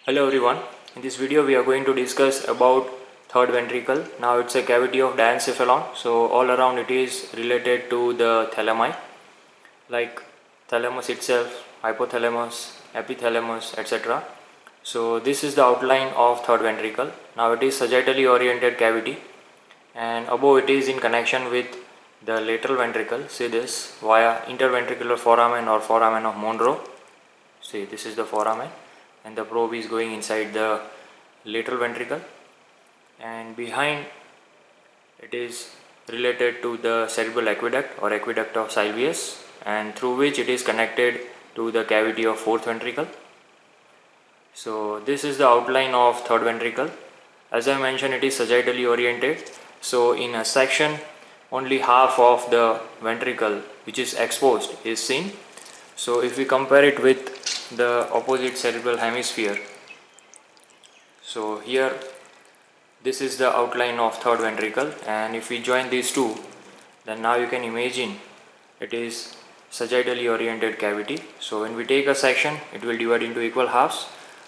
Hello everyone. In this video we are going to discuss about third ventricle. Now it's a cavity of diencephalon. So all around it is related to the thalami, like thalamus itself, hypothalamus, epithalamus, etc. So this is the outline of third ventricle. Now it is sagittally oriented cavity, and above it is in connection with the lateral ventricle. See this via interventricular foramen or foramen of Monro. See, this is the foramen and the probe is going inside the lateral ventricle, and behind it is related to the cerebral aqueduct or aqueduct of Sylvius, and through which it is connected to the cavity of fourth ventricle. So this is the outline of third ventricle. As I mentioned, it is sagittally oriented. So in a section only half of the ventricle which is exposed is seen. So if we compare it with the opposite cerebral hemisphere, so here this is the outline of third ventricle, and if we join these two, then now you can imagine it is sagittally oriented cavity. So when we take a section, it will divide into equal halves.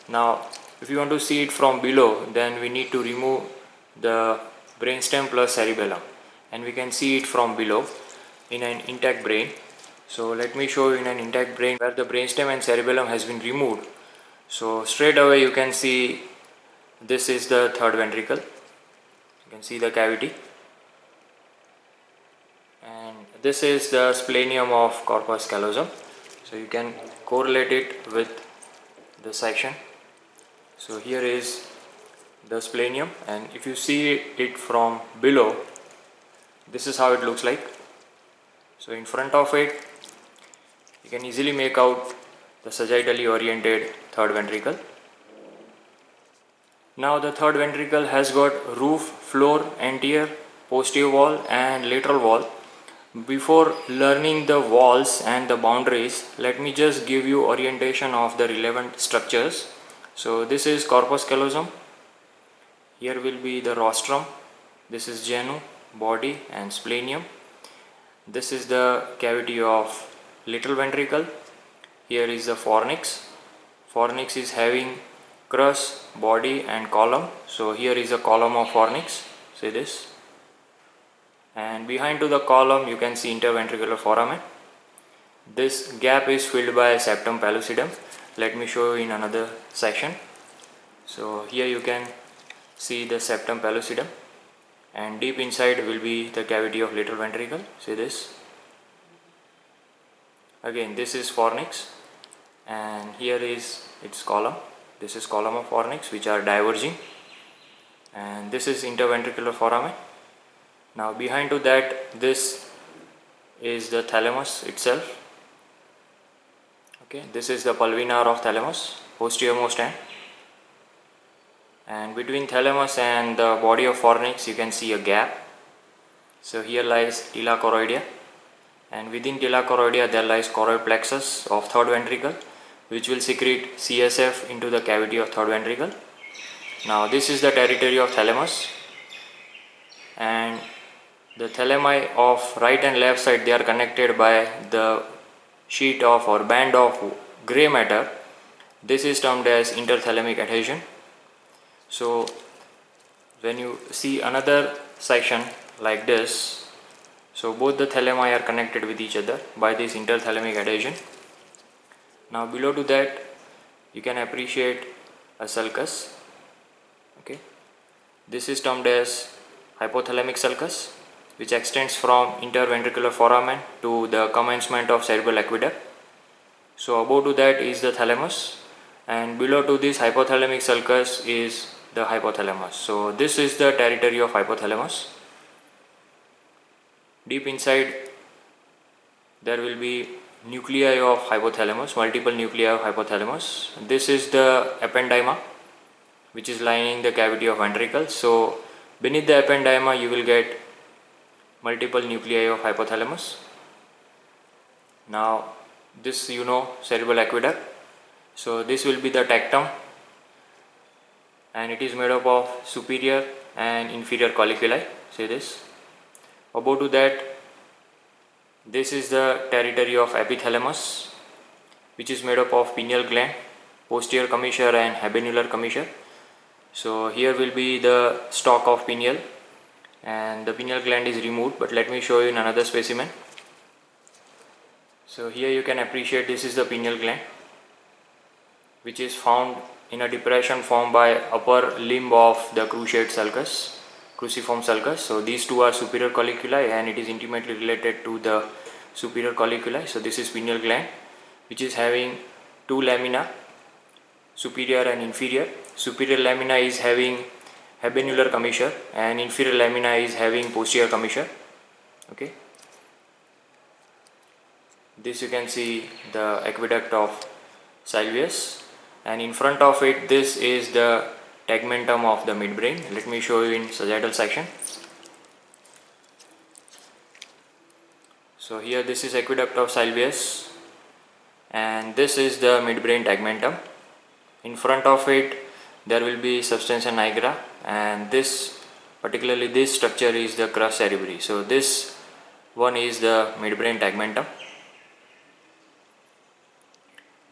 Now if you want to see it from below, then we need to remove the brainstem plus cerebellum, and we can see it from below in an intact brain. So let me show you in an intact brain where the brainstem and cerebellum has been removed. So straight away you can see this is the third ventricle. You can see the cavity, and this is the splenium of corpus callosum. So you can correlate it with the section. So here is the splenium, and if you see it from below, this is how it looks like. So in front of it you can easily make out the sagittally oriented third ventricle. Now the third ventricle has got roof, floor, anterior, posterior wall and lateral wall. Before learning the walls and the boundaries, let me just give you orientation of the relevant structures. So this is corpus callosum. Here will be the rostrum. This is genu, body and splenium. This is the cavity of lateral ventricle. Here is the fornix. Fornix is having crus, body and column. So here is a column of fornix. See this. And behind to the column you can see interventricular foramen. This gap is filled by septum pellucidum. Let me show you in another section. So here you can see the septum pellucidum, and deep inside will be the cavity of lateral ventricle. See this. Again, this is fornix, and here is its column. This is column of fornix which are diverging, and this is interventricular foramen. Now behind to that, this is the thalamus itself. Okay, this is the pulvinar of thalamus, posteriormost end, and between thalamus and the body of fornix you can see a gap. So here lies tila choroidea, and within tila choroidea there lies choroid plexus of third ventricle, which will secrete CSF into the cavity of third ventricle. Now this is the territory of thalamus, and the thalami of right and left side, they are connected by the sheet of or band of grey matter. This is termed as interthalamic adhesion. So when you see another section like this, so both the thalami are connected with each other by this interthalamic adhesion. Now below to that you can appreciate a sulcus. Okay, this is termed as hypothalamic sulcus, which extends from interventricular foramen to the commencement of cerebral aqueduct. So above to that is the thalamus, and below to this hypothalamic sulcus is the hypothalamus. So this is the territory of hypothalamus. Deep inside there will be nuclei of hypothalamus, multiple nuclei of hypothalamus. This is the ependyma, which is lining the cavity of ventricle. So beneath the ependyma you will get multiple nuclei of hypothalamus. Now this cerebral aqueduct. So this will be the tectum, and it is made up of superior and inferior colliculi. See this. Above to that, this is the territory of epithalamus, which is made up of pineal gland, posterior commissure and habenular commissure. So here will be the stalk of pineal, and the pineal gland is removed, but let me show you in another specimen. So here you can appreciate this is the pineal gland, which is found in a depression formed by upper limb of the cruciform sulcus. So these two are superior colliculi, and it is intimately related to the superior colliculi. So this is pineal gland, which is having two lamina, superior and inferior. Superior lamina is having habenular commissure and inferior lamina is having posterior commissure. Okay, this you can see the aqueduct of Sylvius, and in front of it this is the tegmentum of the midbrain. Let me show you in sagittal section. So here this is aqueduct of Sylvius, and this is the midbrain tegmentum. In front of it there will be substantia nigra, and this particularly this structure is the crus cerebri. So this one is the midbrain tegmentum.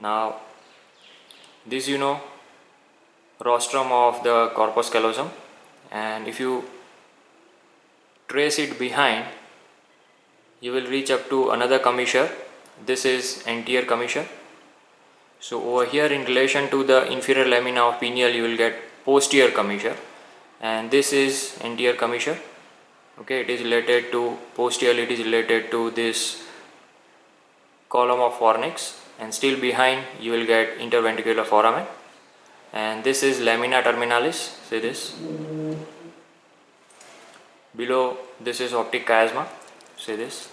Now this rostrum of the corpus callosum, and if you trace it behind you will reach up to another commissure. This is anterior commissure. So over here in relation to the inferior lamina of pineal you will get posterior commissure, and this is anterior commissure. Okay, it is related to posterior, it is related to this column of fornix, and still behind you will get interventricular foramen, and this is lamina terminalis. See this. Below this is optic chiasma. See this.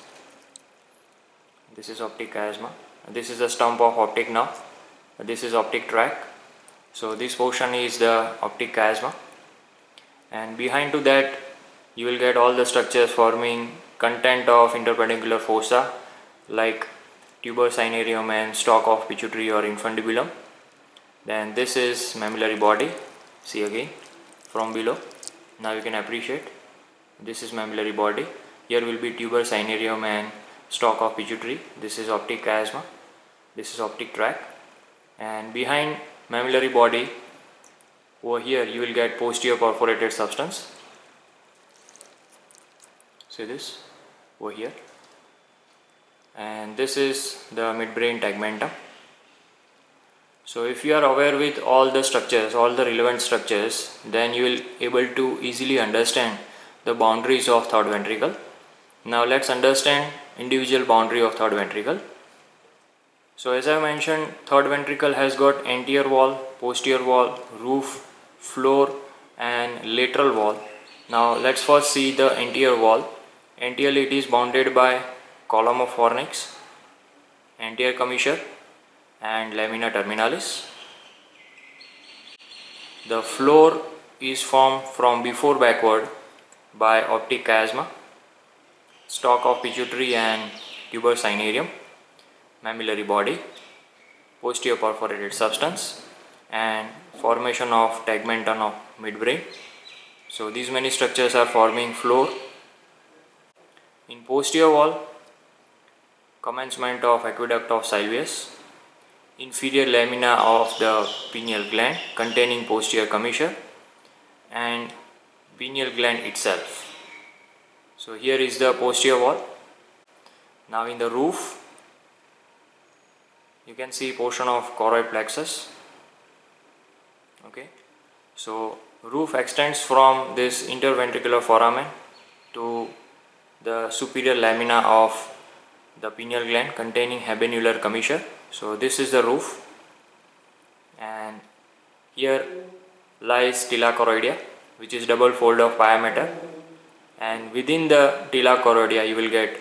This is optic chiasma. This is the stump of optic nerve. This is optic tract. So this portion is the optic chiasma, and behind to that you will get all the structures forming content of interpendicular fossa like tuber cinereum and stalk of pituitary or infundibulum. Then this is mammillary body. See again from below. Now you can appreciate this is mammillary body. Here will be tuber cinereum and stalk of pituitary. This is optic chiasma. This is optic tract, and behind mammillary body over here you will get posterior perforated substance. See this over here, and this is the midbrain tegmentum. So if you are aware with all the structures, all the relevant structures, then you will able to easily understand the boundaries of third ventricle. Now let's understand individual boundary of third ventricle. So as I mentioned, third ventricle has got anterior wall, posterior wall, roof, floor and lateral wall. Now let's first see the anterior wall. Anteriorly it is bounded by column of fornix, anterior commissure and lamina terminalis. The floor is formed from before backward by optic chiasma, stalk of pituitary and tuber cinereum, mammillary body, posterior perforated substance and formation of tegmentum of midbrain. So these many structures are forming floor. In posterior wall, commencement of aqueduct of Sylvius, inferior lamina of the pineal gland containing posterior commissure and pineal gland itself. So here is the posterior wall. Now in the roof you can see portion of choroid plexus. Okay, so roof extends from this interventricular foramen to the superior lamina of the pineal gland containing habenular commissure. So this is the roof, and here lies tila choroidea, which is double fold of pia mater, and within the tila choroidea you will get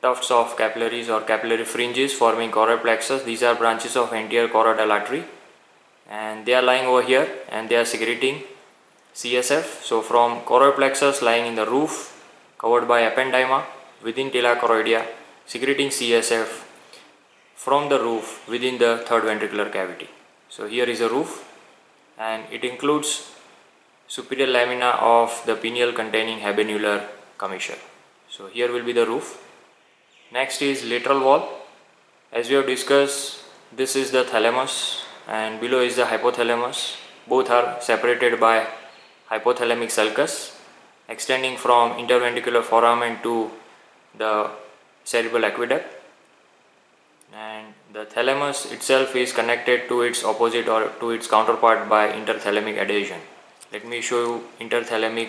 tufts of capillaries or capillary fringes forming choroid plexus. These are branches of anterior choroidal artery, and they are lying over here and they are secreting CSF. So from choroid plexus lying in the roof covered by ependyma within tila choroidea secreting CSF from the roof within the third ventricular cavity. So here is a roof, and it includes superior lamina of the pineal containing habenular commissure. So here will be the roof. Next is lateral wall. As we have discussed, this is the thalamus and below is the hypothalamus. Both are separated by hypothalamic sulcus extending from interventricular foramen to the cerebral aqueduct, and the thalamus itself is connected to its opposite or to its counterpart by interthalamic adhesion. Let me show you interthalamic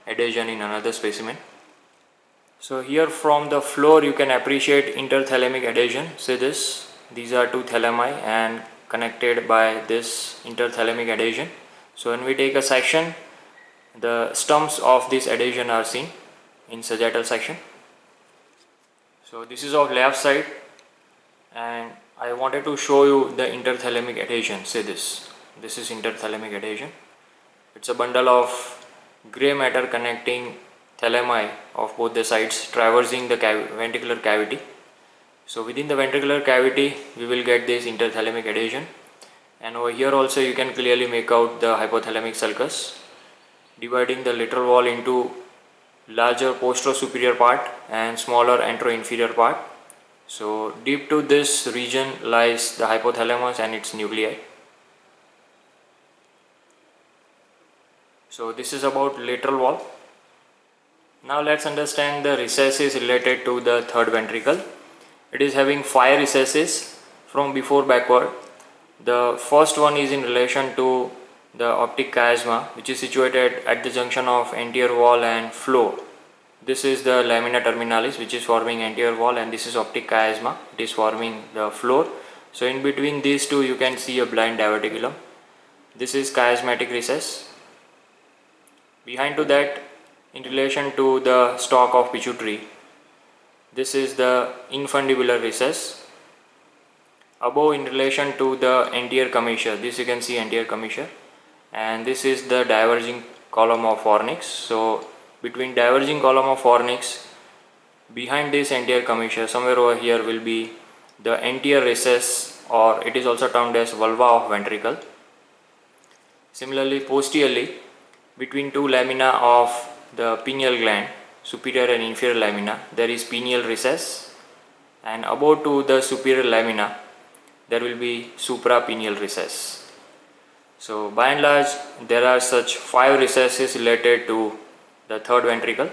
adhesion in another specimen. So here from the floor you can appreciate interthalamic adhesion. See this, these are two thalami and connected by this interthalamic adhesion. So when we take a section, the stumps of this adhesion are seen in sagittal section. So this is of left side, and I wanted to show you the interthalamic adhesion. See this is interthalamic adhesion. It's a bundle of gray matter connecting thalami of both the sides traversing the ventricular cavity. So within the ventricular cavity we will get this interthalamic adhesion, and over here also you can clearly make out the hypothalamic sulcus dividing the lateral wall into larger postero-superior part and smaller antero-inferior part. So deep to this region lies the hypothalamus and its nuclei. So this is about lateral wall. Now let's understand the recesses related to the third ventricle. It is having 5 recesses from before backward. The first one is in relation to the optic chiasma, which is situated at the junction of anterior wall and floor. This is the lamina terminalis, which is forming anterior wall, and this is optic chiasma, it is forming the floor. So in between these two you can see a blind diverticulum. This is chiasmatic recess. Behind to that, in relation to the stalk of pituitary, this is the infundibular recess. Above, in relation to the anterior commissure, this you can see anterior commissure, and this is the diverging column of fornix. So between diverging column of fornix, behind this anterior commissure, somewhere over here will be the anterior recess, or it is also termed as vulva of ventricle. Similarly, posteriorly, between two lamina of the pineal gland, superior and inferior lamina, there is pineal recess, and above to the superior lamina there will be suprapineal recess. So by and large there are such 5 recesses related to the third ventricle.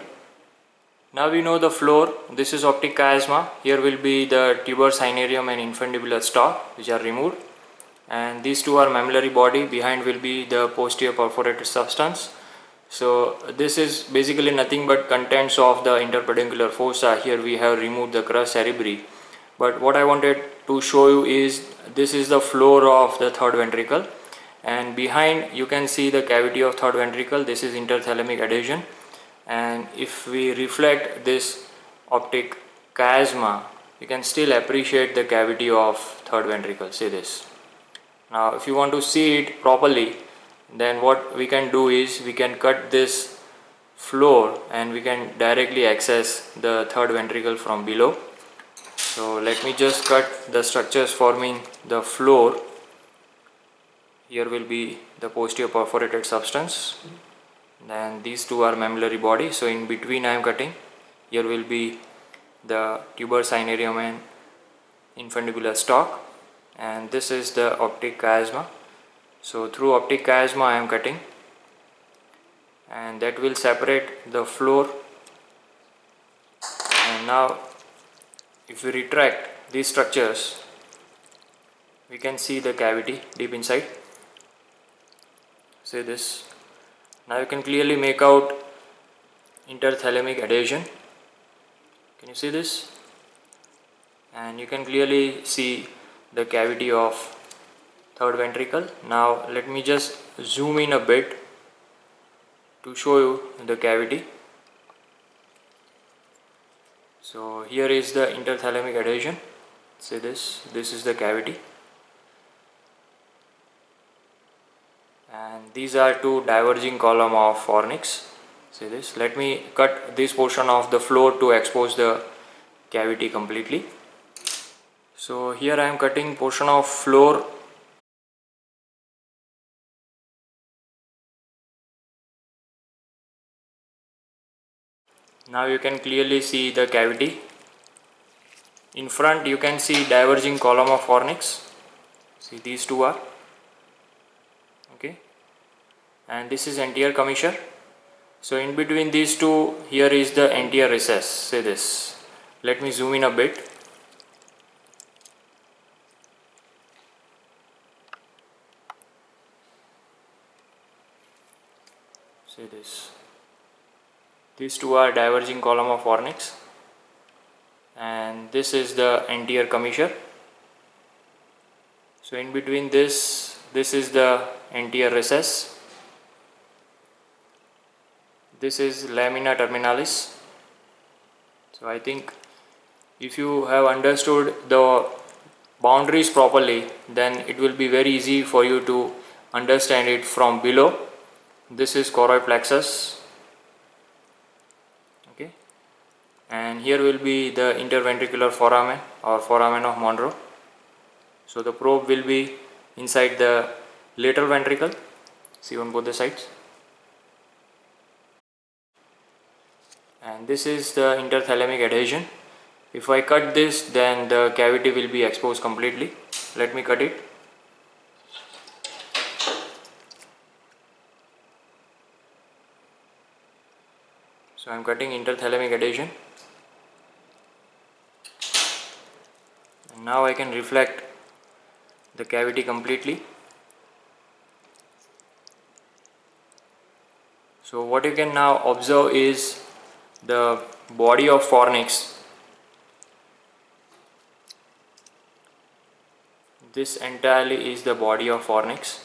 Now we know the floor. This is optic chiasma. Here will be the tuber cinereum and infundibular stalk, which are removed, and these two are mammillary body. Behind will be the posterior perforated substance. So this is basically nothing but contents of the interpeduncular fossa. Here we have removed the crus cerebri, but what I wanted to show you is this is the floor of the third ventricle, and behind you can see the cavity of third ventricle. This is interthalamic adhesion, and if we reflect this optic chiasma, you can still appreciate the cavity of third ventricle. See this. Now if you want to see it properly, then what we can do is we can cut this floor and we can directly access the third ventricle from below. So let me just cut the structures forming the floor. Here will be the posterior perforated substance, then these two are mammillary body. So in between I am cutting. Here will be the tuber cinereum and infundibular stalk, and this is the optic chiasma. So through optic chiasma I am cutting, and that will separate the floor. And now if we retract these structures, we can see the cavity deep inside. See this. Now you can clearly make out interthalamic adhesion. Can you see this? And you can clearly see the cavity of third ventricle. Now let me just zoom in a bit to show you the cavity. So here is the interthalamic adhesion. See this is the cavity, and these are two diverging column of fornix. See this. Let me cut this portion of the floor to expose the cavity completely. So here I am cutting portion of floor. Now you can clearly see the cavity. In front you can see diverging column of fornix. See, these two are, okay, and this is anterior commissure. So in between these two, here is the anterior recess. Say this. Let me zoom in a bit. Say this. These two are diverging column of fornix, and this is the anterior commissure. So in between this is the anterior recess. This is lamina terminalis. So I think if you have understood the boundaries properly, then it will be very easy for you to understand it from below. This is choroid plexus, okay, and here will be the interventricular foramen or foramen of Monro. So the probe will be inside the lateral ventricle, see on both the sides, and this is the interthalamic adhesion. If I cut this, then the cavity will be exposed completely. Let me cut it. So I am cutting interthalamic adhesion, and now I can reflect the cavity completely. So what you can now observe is the body of fornix. This entirely is the body of fornix,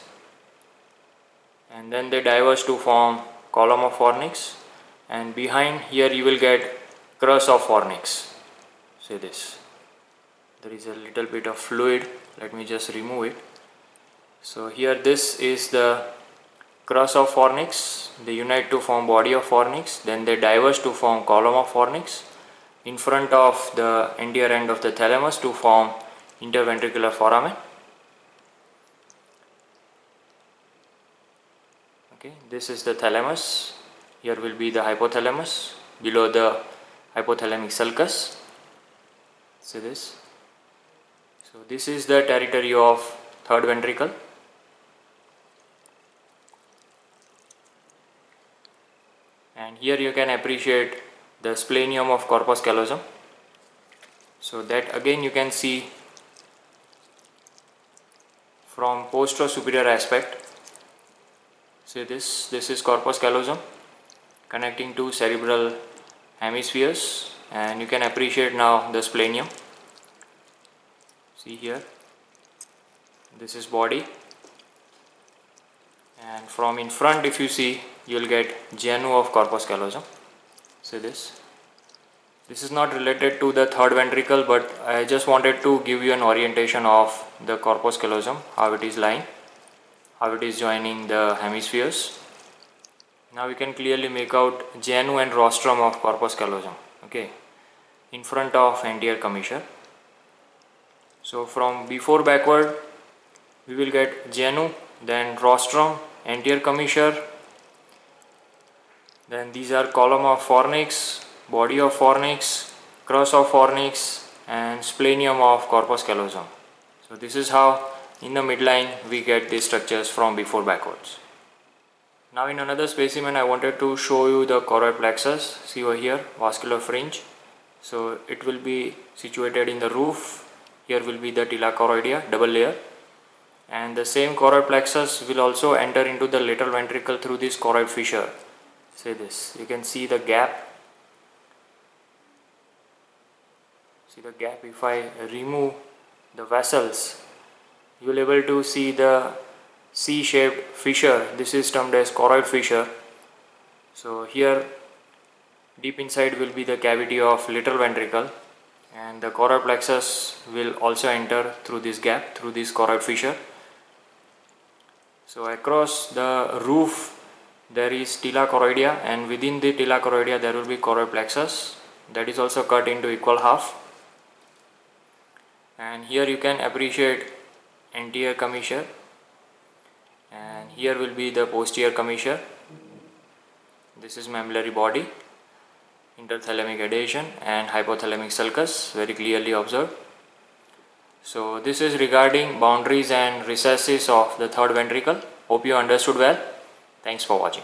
and then they diverge to form column of fornix, and behind here you will get crus of fornix. See this, there is a little bit of fluid, let me just remove it. So here this is the crus of fornix, they unite to form body of fornix, then they diverge to form column of fornix in front of the anterior end of the thalamus to form interventricular foramen. Okay, this is the thalamus, here will be the hypothalamus, below the hypothalamic sulcus. See this. So this is the territory of third ventricle. And here you can appreciate the splenium of corpus callosum. So that again you can see from postero-superior aspect. See this is corpus callosum connecting to cerebral hemispheres, and you can appreciate now the splenium. See here, this is body, and from in front if you see, you will get genu of corpus callosum. See this. This is not related to the third ventricle, but I just wanted to give you an orientation of the corpus callosum, how it is lying, how it is joining the hemispheres. Now we can clearly make out genu and rostrum of corpus callosum, okay, in front of anterior commissure. So from before backward we will get genu, then rostrum, anterior commissure, then these are column of fornix, body of fornix, crus of fornix, and splenium of corpus callosum. So this is how in the midline we get these structures from before backwards. Now in another specimen I wanted to show you the choroid plexus. See over here, vascular fringe. So it will be situated in the roof. Here will be the tila choroidea, double layer, and the same choroid plexus will also enter into the lateral ventricle through this choroid fissure. See this, you can see the gap. See the gap. If I remove the vessels, you will be able to see the C-shaped fissure. This is termed as choroid fissure. So here deep inside will be the cavity of lateral ventricle, and the choroid plexus will also enter through this gap, through this choroid fissure. So across the roof there is tila choroidea, and within the tila choroidea there will be choroid plexus that is also cut into equal half. And here you can appreciate anterior commissure, and here will be the posterior commissure. This is mammillary body, interthalamic adhesion and hypothalamic sulcus, very clearly observed. So this is regarding boundaries and recesses of the third ventricle. Hope you understood well. Thanks for watching.